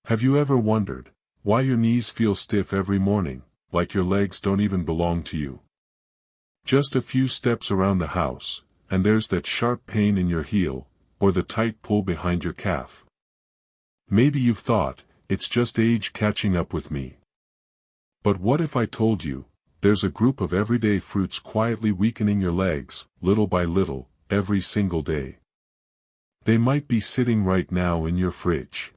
Have you ever wondered why your knees feel stiff every morning, like your legs don't even belong to you? Just a few steps around the house, and there's that sharp pain in your heel, or the tight pull behind your calf. Maybe you've thought, it's just age catching up with me. But what if I told you, there's a group of everyday fruits quietly weakening your legs, little by little, every single day? They might be sitting right now in your fridge.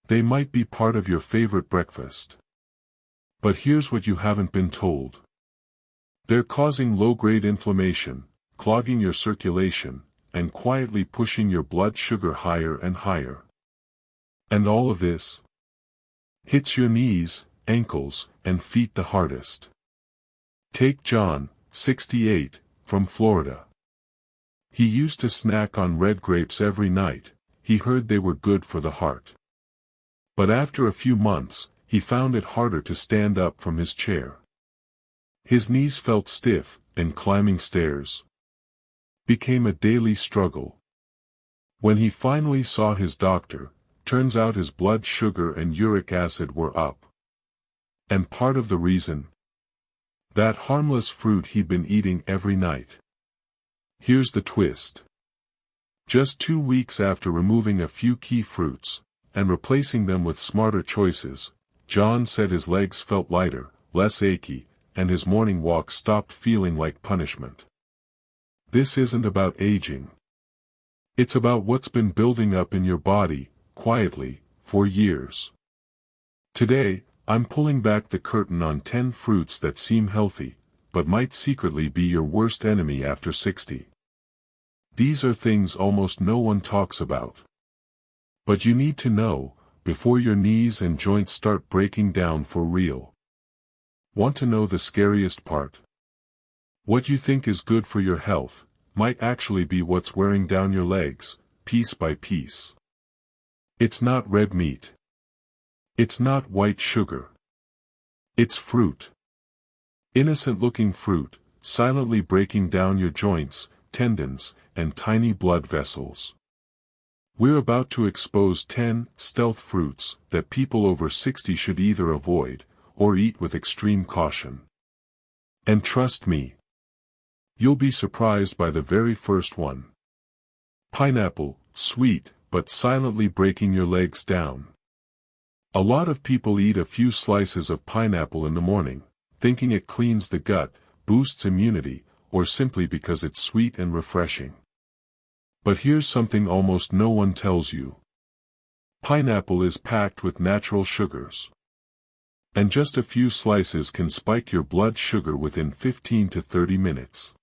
They might be part of your favorite breakfast. But here's what you haven't been told. They're causing low-grade inflammation, clogging your circulation, and quietly pushing your blood sugar higher and higher. And all of this hits your knees, ankles, and feet the hardest. Take John, 68, from Florida. He used to snack on red grapes every night. He heard they were good for the heart. But after a few months, he found it harder to stand up from his chair. His knees felt stiff, and climbing stairs became a daily struggle. When he finally saw his doctor, turns out his blood sugar and uric acid were up. And part of the reason? That harmless fruit he'd been eating every night. Here's the twist. Just 2 weeks after removing a few key fruits, and replacing them with smarter choices, John said his legs felt lighter, less achy, and his morning walk stopped feeling like punishment. This isn't about aging. It's about what's been building up in your body, quietly, for years. Today, I'm pulling back the curtain on 10 fruits that seem healthy, but might secretly be your worst enemy after 60. These are things almost no one talks about. But you need to know, before your knees and joints start breaking down for real. Want to know the scariest part? What you think is good for your health, might actually be what's wearing down your legs, piece by piece. It's not red meat. It's not white sugar. It's fruit. Innocent-looking fruit, silently breaking down your joints, tendons, and tiny blood vessels. We're about to expose 10 stealth fruits that people over 60 should either avoid, or eat with extreme caution. And trust me, you'll be surprised by the very first one. Pineapple, sweet, but silently breaking your legs down. A lot of people eat a few slices of pineapple in the morning, thinking it cleans the gut, boosts immunity, or simply because it's sweet and refreshing. But here's something almost no one tells you. Pineapple is packed with natural sugars. And just a few slices can spike your blood sugar within 15 to 30 minutes.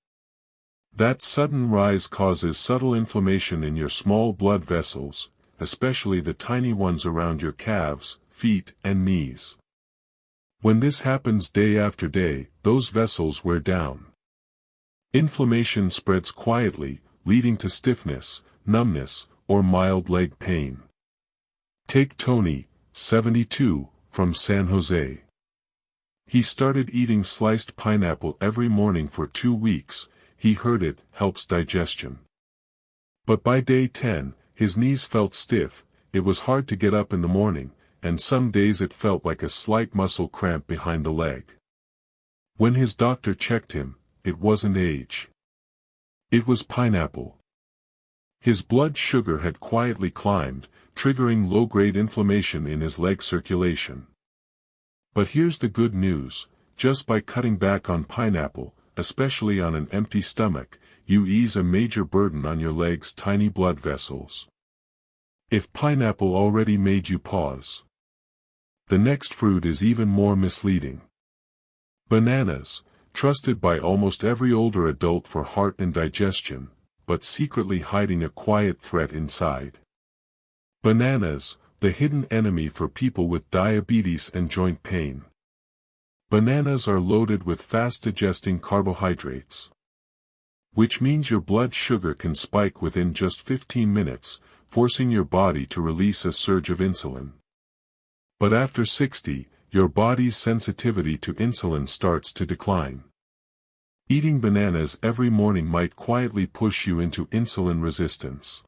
That sudden rise causes subtle inflammation in your small blood vessels, especially the tiny ones around your calves, feet, and knees. When this happens day after day, those vessels wear down. Inflammation spreads quietly, leading to stiffness, numbness, or mild leg pain. Take Tony, 72, from San Jose. He started eating sliced pineapple every morning for 2 weeks. He heard it helps digestion. But by day 10, his knees felt stiff, it was hard to get up in the morning, and some days it felt like a slight muscle cramp behind the leg. When his doctor checked him, it wasn't age. It was pineapple. His blood sugar had quietly climbed, triggering low-grade inflammation in his leg circulation. But here's the good news, just by cutting back on pineapple, especially on an empty stomach, you ease a major burden on your legs' tiny blood vessels. If pineapple already made you pause, the next fruit is even more misleading. Bananas, trusted by almost every older adult for heart and digestion, but secretly hiding a quiet threat inside. Bananas, the hidden enemy for people with diabetes and joint pain. Bananas are loaded with fast-digesting carbohydrates, which means your blood sugar can spike within just 15 minutes, forcing your body to release a surge of insulin. But after 60, your body's sensitivity to insulin starts to decline. Eating bananas every morning might quietly push you into insulin resistance.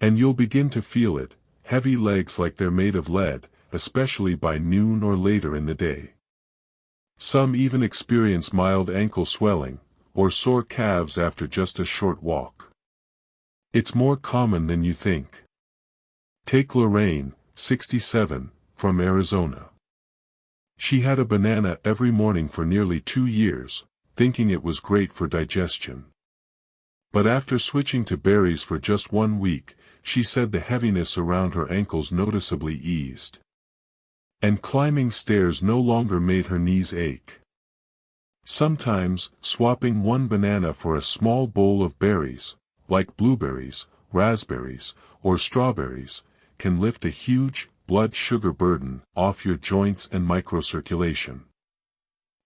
And you'll begin to feel it, heavy legs like they're made of lead, especially by noon or later in the day. Some even experience mild ankle swelling, or sore calves after just a short walk. It's more common than you think. Take Lorraine, 67, from Arizona. She had a banana every morning for nearly 2 years, thinking it was great for digestion. But after switching to berries for just 1 week, she said the heaviness around her ankles noticeably eased. And climbing stairs no longer made her knees ache. Sometimes, swapping one banana for a small bowl of berries, like blueberries, raspberries, or strawberries, can lift a huge, blood sugar burden off your joints and microcirculation.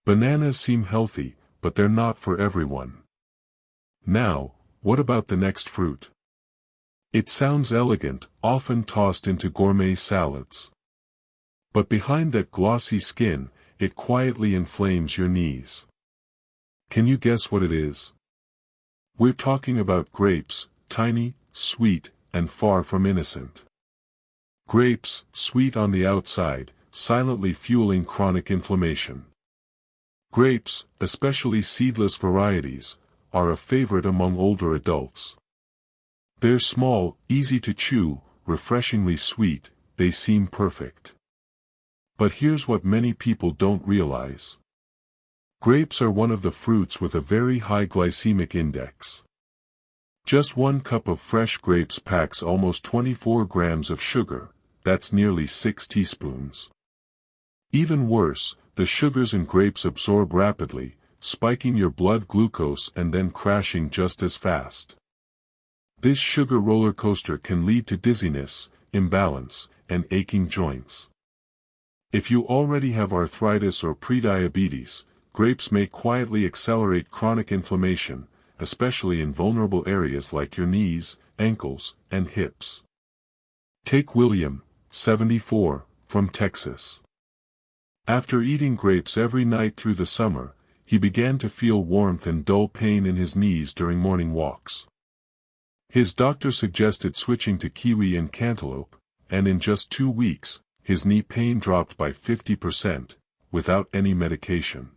Bananas seem healthy, but they're not for everyone. Now, what about the next fruit? It sounds elegant, often tossed into gourmet salads. But behind that glossy skin, it quietly inflames your knees. Can you guess what it is? We're talking about grapes, tiny, sweet, and far from innocent. Grapes, sweet on the outside, silently fueling chronic inflammation. Grapes, especially seedless varieties, are a favorite among older adults. They're small, easy to chew, refreshingly sweet, they seem perfect. But here's what many people don't realize. Grapes are one of the fruits with a very high glycemic index. Just 1 cup of fresh grapes packs almost 24 grams of sugar, that's nearly 6 teaspoons. Even worse, the sugars in grapes absorb rapidly, spiking your blood glucose and then crashing just as fast. This sugar roller coaster can lead to dizziness, imbalance, and aching joints. If you already have arthritis or prediabetes, grapes may quietly accelerate chronic inflammation, especially in vulnerable areas like your knees, ankles, and hips. Take William, 74, from Texas. After eating grapes every night through the summer, he began to feel warmth and dull pain in his knees during morning walks. His doctor suggested switching to kiwi and cantaloupe, and in just 2 weeks, his knee pain dropped by 50%, without any medication.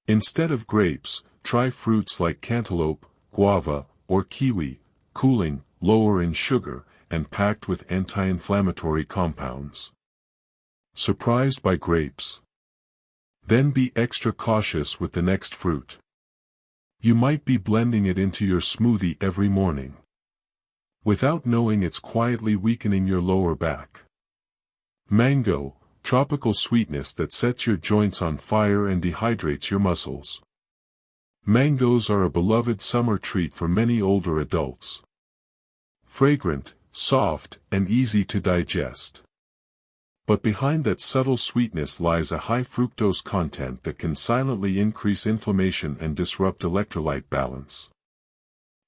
Instead of grapes, try fruits like cantaloupe, guava, or kiwi, cooling, lower in sugar, and packed with anti-inflammatory compounds. Surprised by grapes? Then be extra cautious with the next fruit. You might be blending it into your smoothie every morning, without knowing it's quietly weakening your lower back. Mango, tropical sweetness that sets your joints on fire and dehydrates your muscles. Mangoes are a beloved summer treat for many older adults. Fragrant, soft, and easy to digest. But behind that subtle sweetness lies a high fructose content that can silently increase inflammation and disrupt electrolyte balance.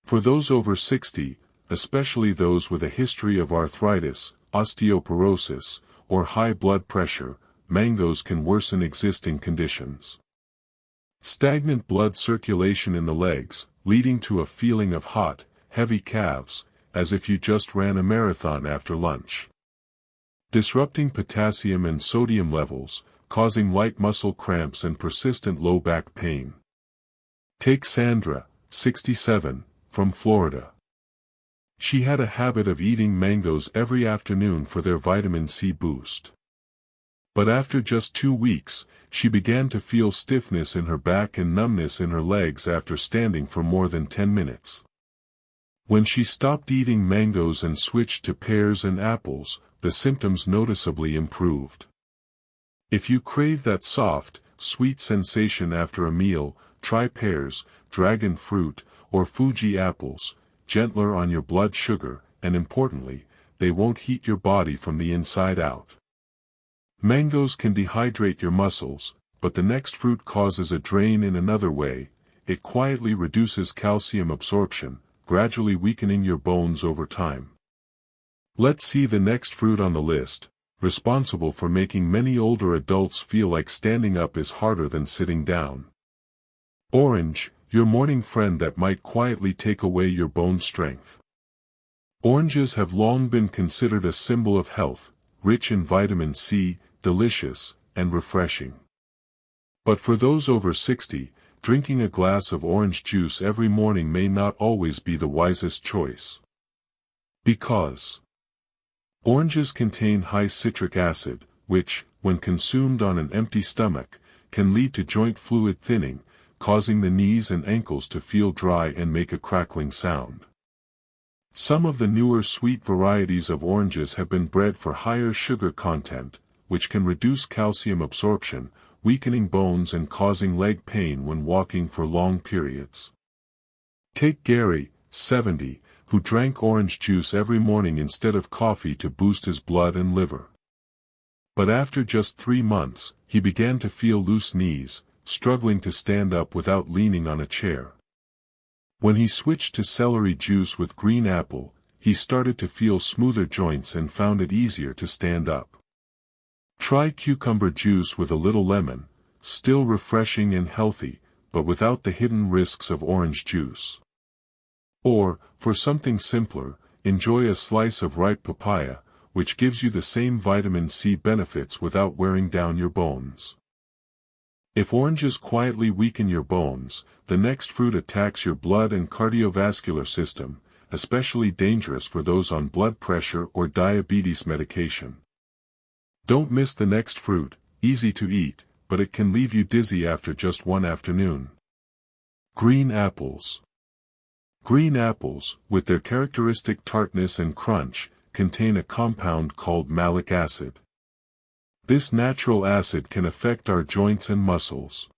For those over 60, especially those with a history of arthritis, osteoporosis, or high blood pressure, mangoes can worsen existing conditions. Stagnant blood circulation in the legs, leading to a feeling of hot, heavy calves, as if you just ran a marathon after lunch. Disrupting potassium and sodium levels, causing light muscle cramps and persistent low back pain. Take Sandra, 67, from Florida. She had a habit of eating mangoes every afternoon for their vitamin C boost. But after just 2 weeks, she began to feel stiffness in her back and numbness in her legs after standing for more than 10 minutes. When she stopped eating mangoes and switched to pears and apples, the symptoms noticeably improved. If you crave that soft, sweet sensation after a meal, try pears, dragon fruit, or Fuji apples, gentler on your blood sugar, and importantly, they won't heat your body from the inside out. Mangoes can dehydrate your muscles, but the next fruit causes a drain in another way. It quietly reduces calcium absorption, gradually weakening your bones over time. Let's see the next fruit on the list, responsible for making many older adults feel like standing up is harder than sitting down. Orange, your morning friend that might quietly take away your bone strength. Oranges have long been considered a symbol of health, rich in vitamin C, delicious, and refreshing. But for those over 60, drinking a glass of orange juice every morning may not always be the wisest choice. Because oranges contain high citric acid, which, when consumed on an empty stomach, can lead to joint fluid thinning, causing the knees and ankles to feel dry and make a crackling sound. Some of the newer sweet varieties of oranges have been bred for higher sugar content, which can reduce calcium absorption, weakening bones and causing leg pain when walking for long periods. Take Gary, 70, who drank orange juice every morning instead of coffee to boost his blood and liver. But after just 3 months, he began to feel loose knees, struggling to stand up without leaning on a chair. When he switched to celery juice with green apple, he started to feel smoother joints and found it easier to stand up. Try cucumber juice with a little lemon, still refreshing and healthy, but without the hidden risks of orange juice. Or, for something simpler, enjoy a slice of ripe papaya, which gives you the same vitamin C benefits without wearing down your bones. If oranges quietly weaken your bones, the next fruit attacks your blood and cardiovascular system, especially dangerous for those on blood pressure or diabetes medication. Don't miss the next fruit, easy to eat, but it can leave you dizzy after just one afternoon. Green apples. Green apples, with their characteristic tartness and crunch, contain a compound called malic acid. This natural acid can affect our joints and muscles.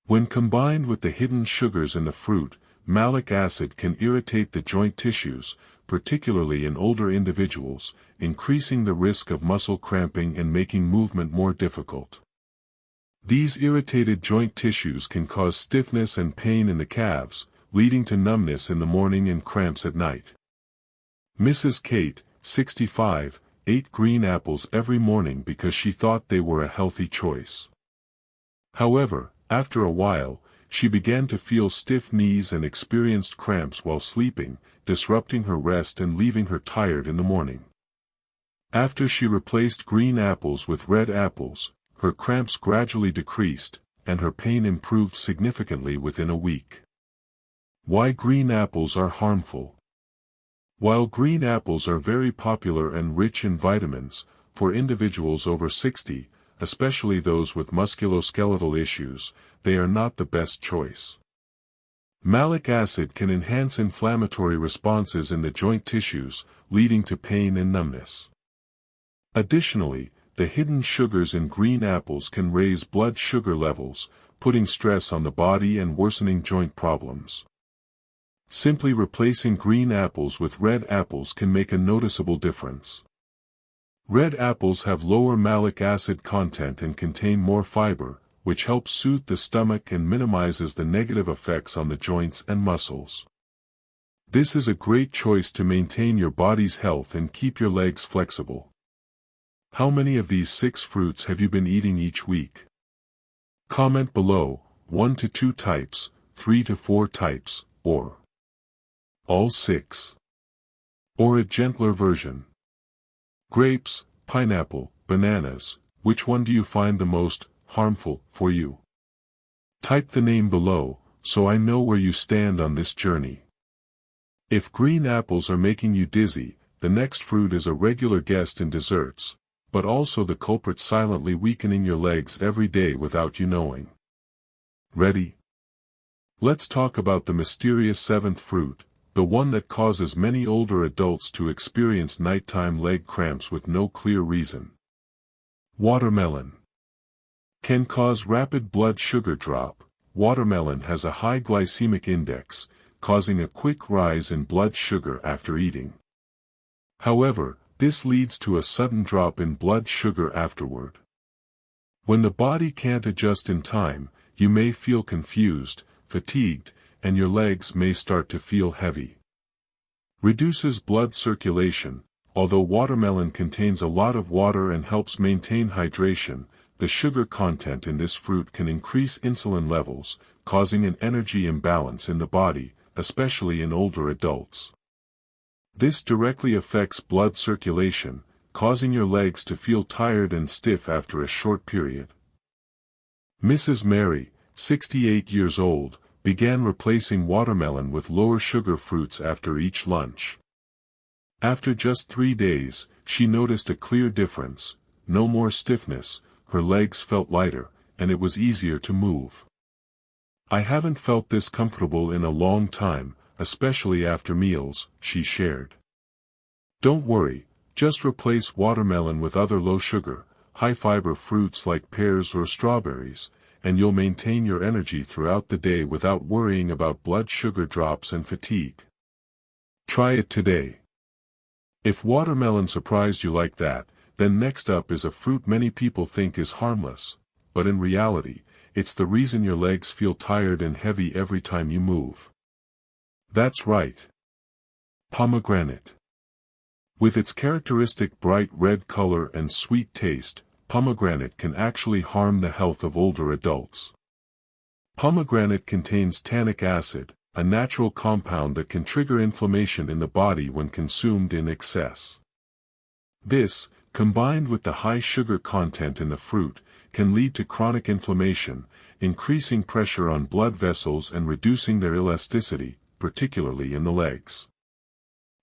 When combined with the hidden sugars in the fruit, malic acid can irritate the joint tissues, particularly in older individuals, increasing the risk of muscle cramping and making movement more difficult. These irritated joint tissues can cause stiffness and pain in the calves, leading to numbness in the morning and cramps at night. Mrs. Kate, 65, ate green apples every morning because she thought they were a healthy choice. However, after a while, she began to feel stiff knees and experienced cramps while sleeping, disrupting her rest and leaving her tired in the morning. After she replaced green apples with red apples, her cramps gradually decreased, and her pain improved significantly within a week. Why green apples are harmful. While green apples are very popular and rich in vitamins, for individuals over 60, especially those with musculoskeletal issues, they are not the best choice. Malic acid can enhance inflammatory responses in the joint tissues, leading to pain and numbness. Additionally, the hidden sugars in green apples can raise blood sugar levels, putting stress on the body and worsening joint problems. Simply replacing green apples with red apples can make a noticeable difference. Red apples have lower malic acid content and contain more fiber, which helps soothe the stomach and minimizes the negative effects on the joints and muscles. This is a great choice to maintain your body's health and keep your legs flexible. How many of these 6 fruits have you been eating each week? Comment below, 1 to 2 types, 3 to 4 types, or all 6. Or a gentler version. Grapes, pineapple, bananas, which one do you find the most harmful for you? Type the name below, so I know where you stand on this journey. If green apples are making you dizzy, the next fruit is a regular guest in desserts, but also the culprit silently weakening your legs every day without you knowing. Ready? Let's talk about the mysterious 7th fruit, the one that causes many older adults to experience nighttime leg cramps with no clear reason. Watermelon. Can cause rapid blood sugar drop. Watermelon has a high glycemic index, causing a quick rise in blood sugar after eating. However, this leads to a sudden drop in blood sugar afterward. When the body can't adjust in time, you may feel confused, fatigued, and your legs may start to feel heavy. Reduces blood circulation. Although watermelon contains a lot of water and helps maintain hydration, the sugar content in this fruit can increase insulin levels, causing an energy imbalance in the body, especially in older adults. This directly affects blood circulation, causing your legs to feel tired and stiff after a short period. Mrs. Mary, 68 years old, began replacing watermelon with lower sugar fruits after each lunch. After just 3 days, she noticed a clear difference: no more stiffness, her legs felt lighter, and it was easier to move. "I haven't felt this comfortable in a long time, especially after meals," she shared. "Don't worry, just replace watermelon with other low-sugar, high-fiber fruits like pears or strawberries, and you'll maintain your energy throughout the day without worrying about blood sugar drops and fatigue." Try it today. If watermelon surprised you like that, then next up is a fruit many people think is harmless, but in reality, it's the reason your legs feel tired and heavy every time you move. That's right. Pomegranate. With its characteristic bright red color and sweet taste, pomegranate can actually harm the health of older adults. Pomegranate contains tannic acid, a natural compound that can trigger inflammation in the body when consumed in excess. This, combined with the high sugar content in the fruit, can lead to chronic inflammation, increasing pressure on blood vessels and reducing their elasticity, particularly in the legs.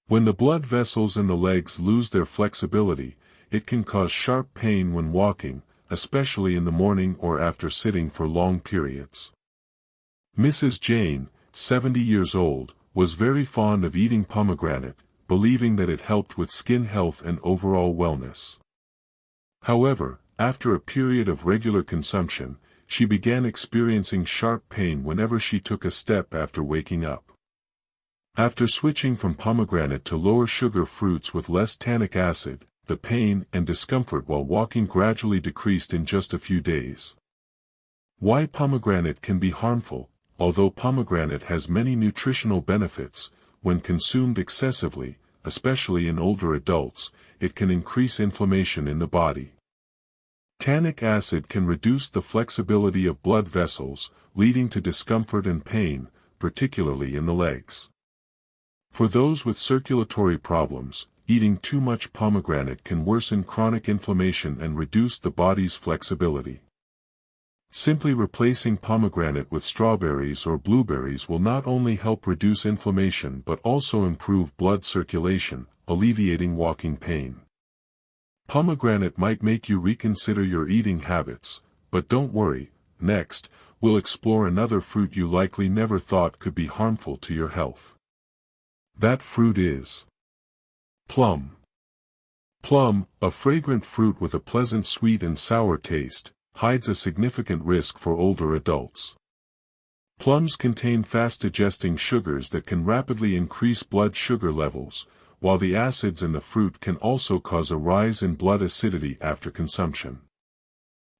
When the blood vessels in the legs lose their flexibility, it can cause sharp pain when walking, especially in the morning or after sitting for long periods. Mrs. Jane, 70 years old, was very fond of eating pomegranate, believing that it helped with skin health and overall wellness. However, after a period of regular consumption, she began experiencing sharp pain whenever she took a step after waking up. After switching from pomegranate to lower sugar fruits with less tannic acid, the pain and discomfort while walking gradually decreased in just a few days. Why pomegranate can be harmful? Although pomegranate has many nutritional benefits, when consumed excessively, especially in older adults, it can increase inflammation in the body. Tannic acid can reduce the flexibility of blood vessels, leading to discomfort and pain, particularly in the legs. For those with circulatory problems, eating too much pomegranate can worsen chronic inflammation and reduce the body's flexibility. Simply replacing pomegranate with strawberries or blueberries will not only help reduce inflammation but also improve blood circulation, alleviating walking pain. Pomegranate might make you reconsider your eating habits, but don't worry. Next, we'll explore another fruit you likely never thought could be harmful to your health. That fruit is plum. Plum, a fragrant fruit with a pleasant sweet and sour taste, hides a significant risk for older adults. Plums contain fast-digesting sugars that can rapidly increase blood sugar levels, while the acids in the fruit can also cause a rise in blood acidity after consumption.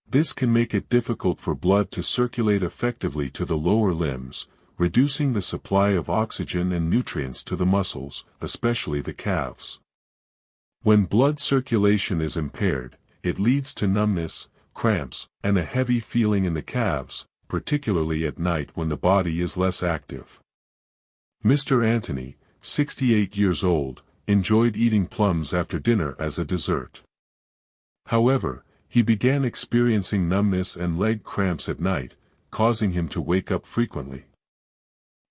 This can make it difficult for blood to circulate effectively to the lower limbs, reducing the supply of oxygen and nutrients to the muscles, especially the calves. When blood circulation is impaired, it leads to numbness, cramps, and a heavy feeling in the calves, particularly at night when the body is less active. Mr. Anthony, 68 years old, enjoyed eating plums after dinner as a dessert. However, he began experiencing numbness and leg cramps at night, causing him to wake up frequently.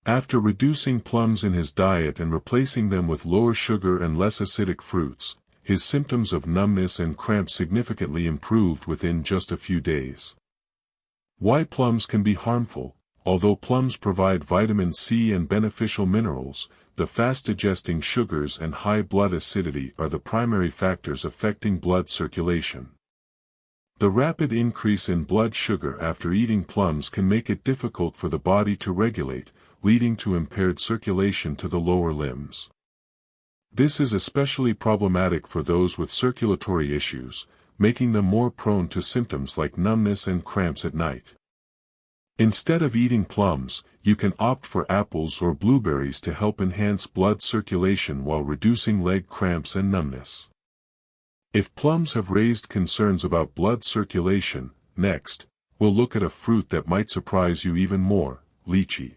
After reducing plums in his diet and replacing them with lower sugar and less acidic fruits, his symptoms of numbness and cramps significantly improved within just a few days. Why plums can be harmful? Although plums provide vitamin C and beneficial minerals, the fast-digesting sugars and high blood acidity are the primary factors affecting blood circulation. The rapid increase in blood sugar after eating plums can make it difficult for the body to regulate, leading to impaired circulation to the lower limbs. This is especially problematic for those with circulatory issues, making them more prone to symptoms like numbness and cramps at night. Instead of eating plums, you can opt for apples or blueberries to help enhance blood circulation while reducing leg cramps and numbness. If plums have raised concerns about blood circulation, next, we'll look at a fruit that might surprise you even more: lychee.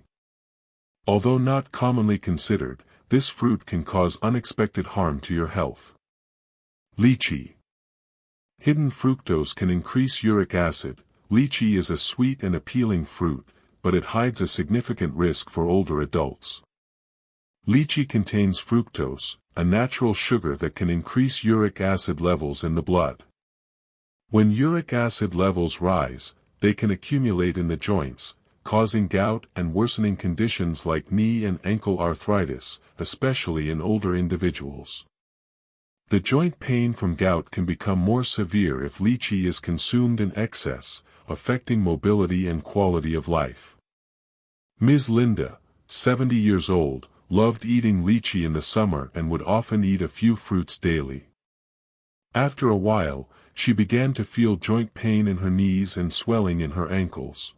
Although not commonly considered, this fruit can cause unexpected harm to your health. Lychee. Hidden fructose can increase uric acid. Lychee is a sweet and appealing fruit, but it hides a significant risk for older adults. Lychee contains fructose, a natural sugar that can increase uric acid levels in the blood. When uric acid levels rise, they can accumulate in the joints, causing gout and worsening conditions like knee and ankle arthritis, especially in older individuals. The joint pain from gout can become more severe if lychee is consumed in excess, affecting mobility and quality of life. Ms. Linda, 70 years old, loved eating lychee in the summer and would often eat a few fruits daily. After a while, she began to feel joint pain in her knees and swelling in her ankles.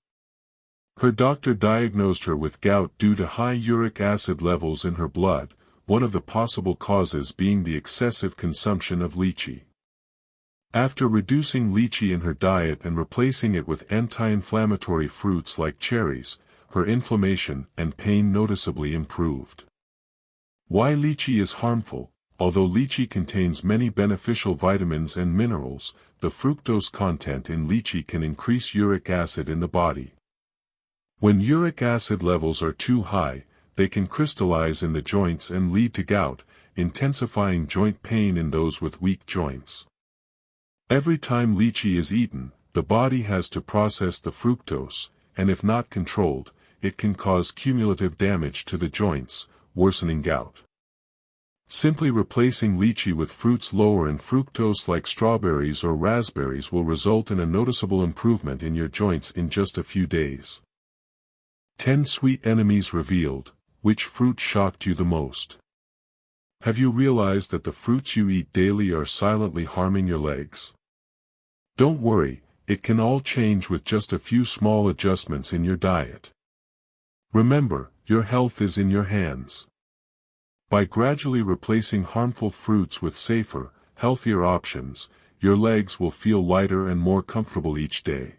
Her doctor diagnosed her with gout due to high uric acid levels in her blood, one of the possible causes being the excessive consumption of lychee. After reducing lychee in her diet and replacing it with anti-inflammatory fruits like cherries, her inflammation and pain noticeably improved. Why lychee is harmful? Although lychee contains many beneficial vitamins and minerals, the fructose content in lychee can increase uric acid in the body. When uric acid levels are too high, they can crystallize in the joints and lead to gout, intensifying joint pain in those with weak joints. Every time lychee is eaten, the body has to process the fructose, and if not controlled, it can cause cumulative damage to the joints, worsening gout. Simply replacing lychee with fruits lower in fructose like strawberries or raspberries will result in a noticeable improvement in your joints in just a few days. 10 sweet enemies revealed. Which fruit shocked you the most? Have you realized that the fruits you eat daily are silently harming your legs? Don't worry, it can all change with just a few small adjustments in your diet. Remember, your health is in your hands. By gradually replacing harmful fruits with safer, healthier options, your legs will feel lighter and more comfortable each day.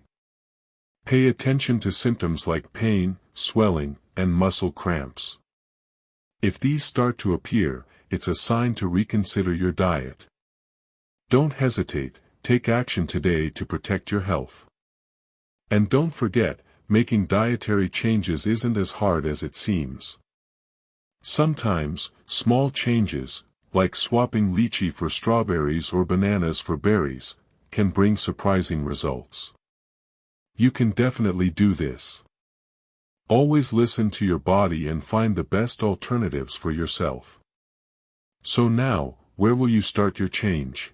Pay attention to symptoms like pain, swelling, and muscle cramps. If these start to appear, it's a sign to reconsider your diet. Don't hesitate, take action today to protect your health. And don't forget, making dietary changes isn't as hard as it seems. Sometimes, small changes, like swapping lychee for strawberries or bananas for berries, can bring surprising results. You can definitely do this. Always listen to your body and find the best alternatives for yourself. So now, where will you start your change?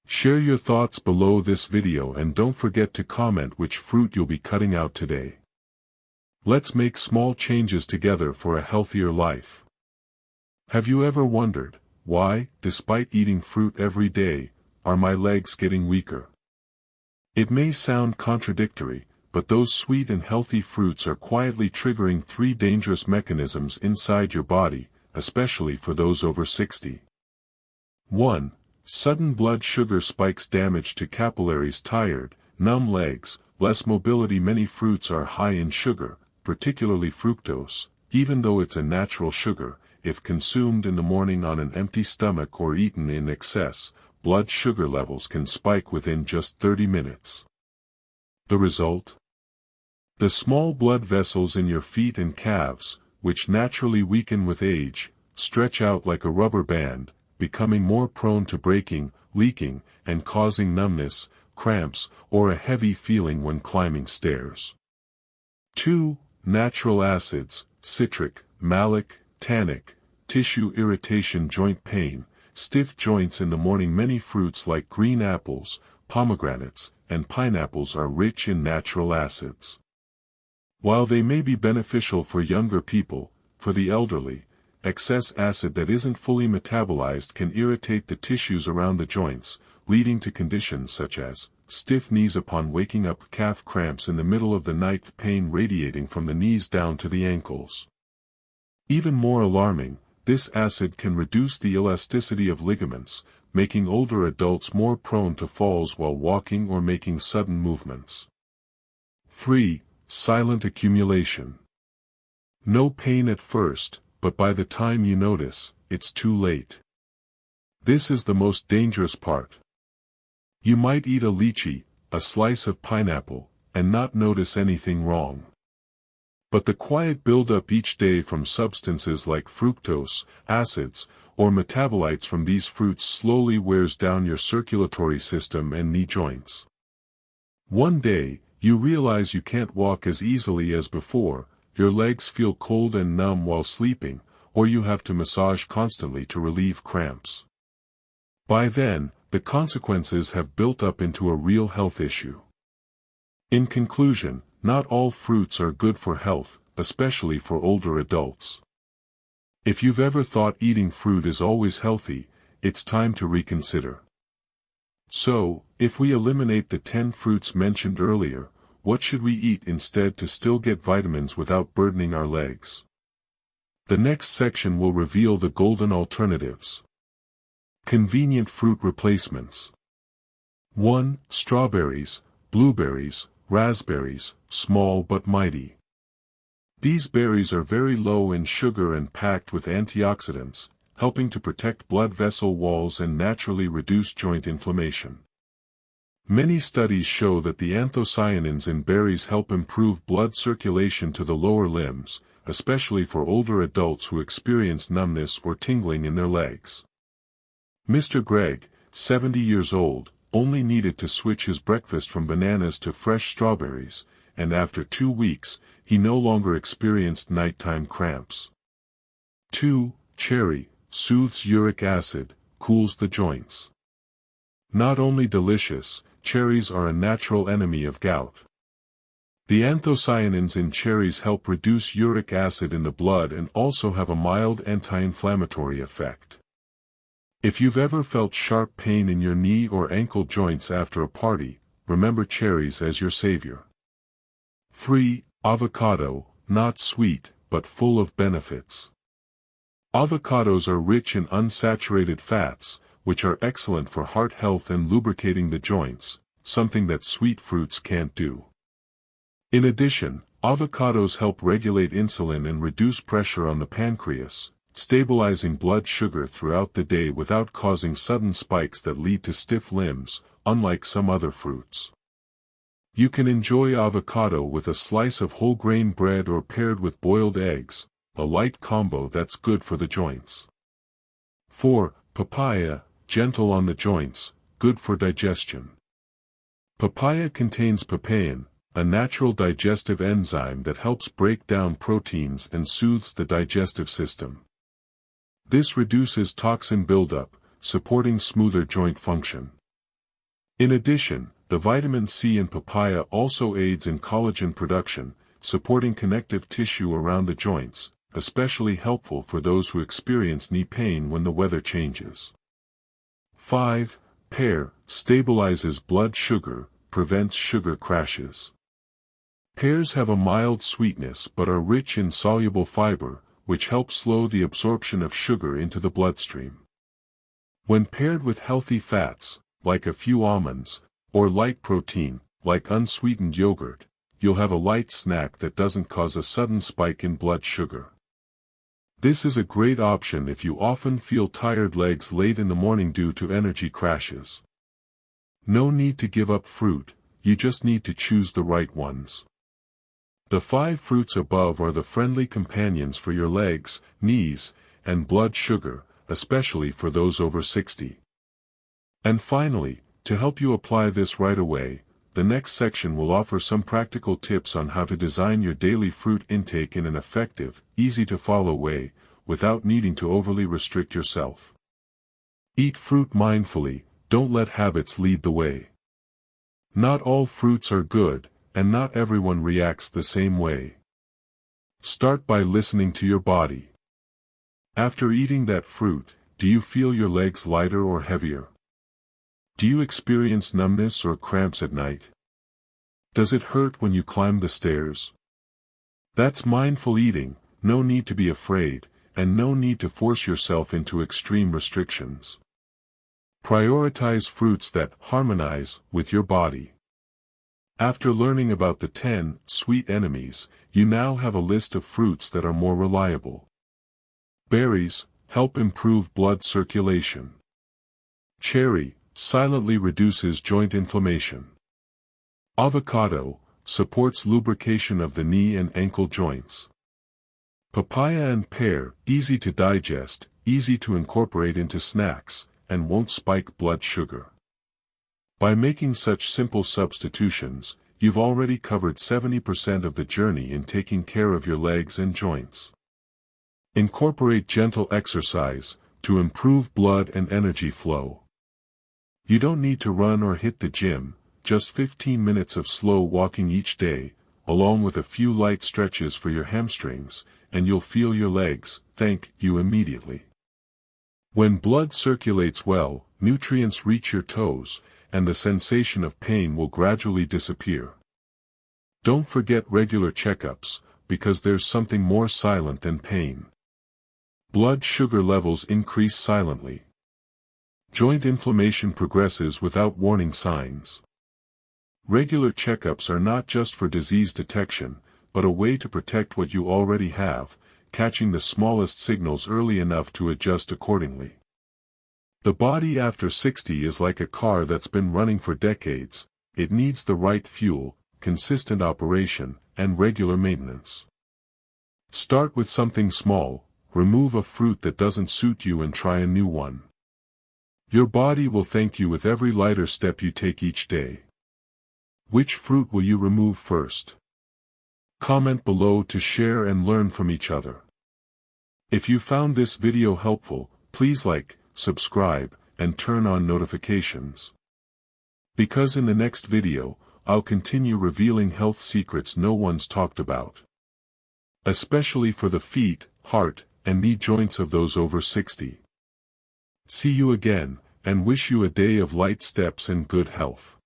Share your thoughts below this video and don't forget to comment which fruit you'll be cutting out today. Let's make small changes together for a healthier life. Have you ever wondered, why, despite eating fruit every day, are my legs getting weaker? It may sound contradictory, but those sweet and healthy fruits are quietly triggering 3 dangerous mechanisms inside your body, especially for those over 60. 1. Sudden blood sugar spikes, damage to capillaries, tired, numb legs, less mobility. Many fruits are high in sugar, particularly fructose, even though it's a natural sugar. If consumed in the morning on an empty stomach or eaten in excess, blood sugar levels can spike within just 30 minutes. The result? The small blood vessels in your feet and calves, which naturally weaken with age, stretch out like a rubber band, becoming more prone to breaking, leaking, and causing numbness, cramps, or a heavy feeling when climbing stairs. 2. Natural acids, citric, malic, tannic, tissue irritation, joint pain, stiff joints in the morning. Many fruits like green apples, pomegranates, and pineapples are rich in natural acids. While they may be beneficial for younger people, for the elderly, excess acid that isn't fully metabolized can irritate the tissues around the joints, leading to conditions such as stiff knees upon waking up, calf cramps in the middle of the night, pain radiating from the knees down to the ankles. Even more alarming, this acid can reduce the elasticity of ligaments, making older adults more prone to falls while walking or making sudden movements. 3. Silent accumulation. No pain at first, but by the time you notice, it's too late. This is the most dangerous part. You might eat a lychee, a slice of pineapple, and not notice anything wrong. But the quiet buildup each day from substances like fructose, acids, or metabolites from these fruits slowly wears down your circulatory system and knee joints. One day, you realize you can't walk as easily as before, your legs feel cold and numb while sleeping, or you have to massage constantly to relieve cramps. By then, the consequences have built up into a real health issue. In conclusion, not all fruits are good for health, especially for older adults. If you've ever thought eating fruit is always healthy, it's time to reconsider. So, if we eliminate the 10 fruits mentioned earlier, what should we eat instead to still get vitamins without burdening our legs? The next section will reveal the golden alternatives. Convenient fruit replacements. 1. Strawberries, blueberries, raspberries, small but mighty. These berries are very low in sugar and packed with antioxidants, helping to protect blood vessel walls and naturally reduce joint inflammation. Many studies show that the anthocyanins in berries help improve blood circulation to the lower limbs, especially for older adults who experience numbness or tingling in their legs. Mr. Greg, 70 years old, only needed to switch his breakfast from bananas to fresh strawberries, and after 2 weeks, he no longer experienced nighttime cramps. 2. Cherry, soothes uric acid, cools the joints. Not only delicious, cherries are a natural enemy of gout. The anthocyanins in cherries help reduce uric acid in the blood and also have a mild anti-inflammatory effect. If you've ever felt sharp pain in your knee or ankle joints after a party, remember cherries as your savior. 3. Avocado, not sweet, but full of benefits. Avocados are rich in unsaturated fats, which are excellent for heart health and lubricating the joints, something that sweet fruits can't do. In addition, avocados help regulate insulin and reduce pressure on the pancreas, stabilizing blood sugar throughout the day without causing sudden spikes that lead to stiff limbs, unlike some other fruits. You can enjoy avocado with a slice of whole grain bread or paired with boiled eggs, a light combo that's good for the joints. 4. Papaya, gentle on the joints, good for digestion. Papaya contains papain, a natural digestive enzyme that helps break down proteins and soothes the digestive system. This reduces toxin buildup, supporting smoother joint function. In addition, the vitamin C in papaya also aids in collagen production, supporting connective tissue around the joints, especially helpful for those who experience knee pain when the weather changes. 5. Pear, stabilizes blood sugar, prevents sugar crashes. Pears have a mild sweetness but are rich in soluble fiber, which helps slow the absorption of sugar into the bloodstream. When paired with healthy fats, like a few almonds, or light protein, like unsweetened yogurt, you'll have a light snack that doesn't cause a sudden spike in blood sugar. This is a great option if you often feel tired legs late in the morning due to energy crashes. No need to give up fruit, you just need to choose the right ones. The 5 fruits above are the friendly companions for your legs, knees, and blood sugar, especially for those over 60. And finally, to help you apply this right away, the next section will offer some practical tips on how to design your daily fruit intake in an effective, easy-to-follow way, without needing to overly restrict yourself. Eat fruit mindfully, don't let habits lead the way. Not all fruits are good, and not everyone reacts the same way. Start by listening to your body. After eating that fruit, do you feel your legs lighter or heavier? Do you experience numbness or cramps at night? Does it hurt when you climb the stairs? That's mindful eating, no need to be afraid, and no need to force yourself into extreme restrictions. Prioritize fruits that harmonize with your body. After learning about the 10 sweet enemies, you now have a list of fruits that are more reliable. Berries help improve blood circulation. Cherry silently reduces joint inflammation. Avocado supports lubrication of the knee and ankle joints. Papaya and pear, easy to digest, easy to incorporate into snacks, and won't spike blood sugar. By making such simple substitutions, you've already covered 70% of the journey in taking care of your legs and joints. Incorporate gentle exercise to improve blood and energy flow. You don't need to run or hit the gym, just 15 minutes of slow walking each day, along with a few light stretches for your hamstrings, and you'll feel your legs thank you immediately. When blood circulates well, nutrients reach your toes, and the sensation of pain will gradually disappear. Don't forget regular checkups, because there's something more silent than pain. Blood sugar levels increase silently. Joint inflammation progresses without warning signs. Regular checkups are not just for disease detection, but a way to protect what you already have, catching the smallest signals early enough to adjust accordingly. The body after 60 is like a car that's been running for decades. It needs the right fuel, consistent operation, and regular maintenance. Start with something small, remove a fruit that doesn't suit you and try a new one. Your body will thank you with every lighter step you take each day. Which fruit will you remove first? Comment below to share and learn from each other. If you found this video helpful, please like, subscribe, and turn on notifications. Because in the next video, I'll continue revealing health secrets no one's talked about. Especially for the feet, heart, and knee joints of those over 60. See you again, and wish you a day of light steps and good health.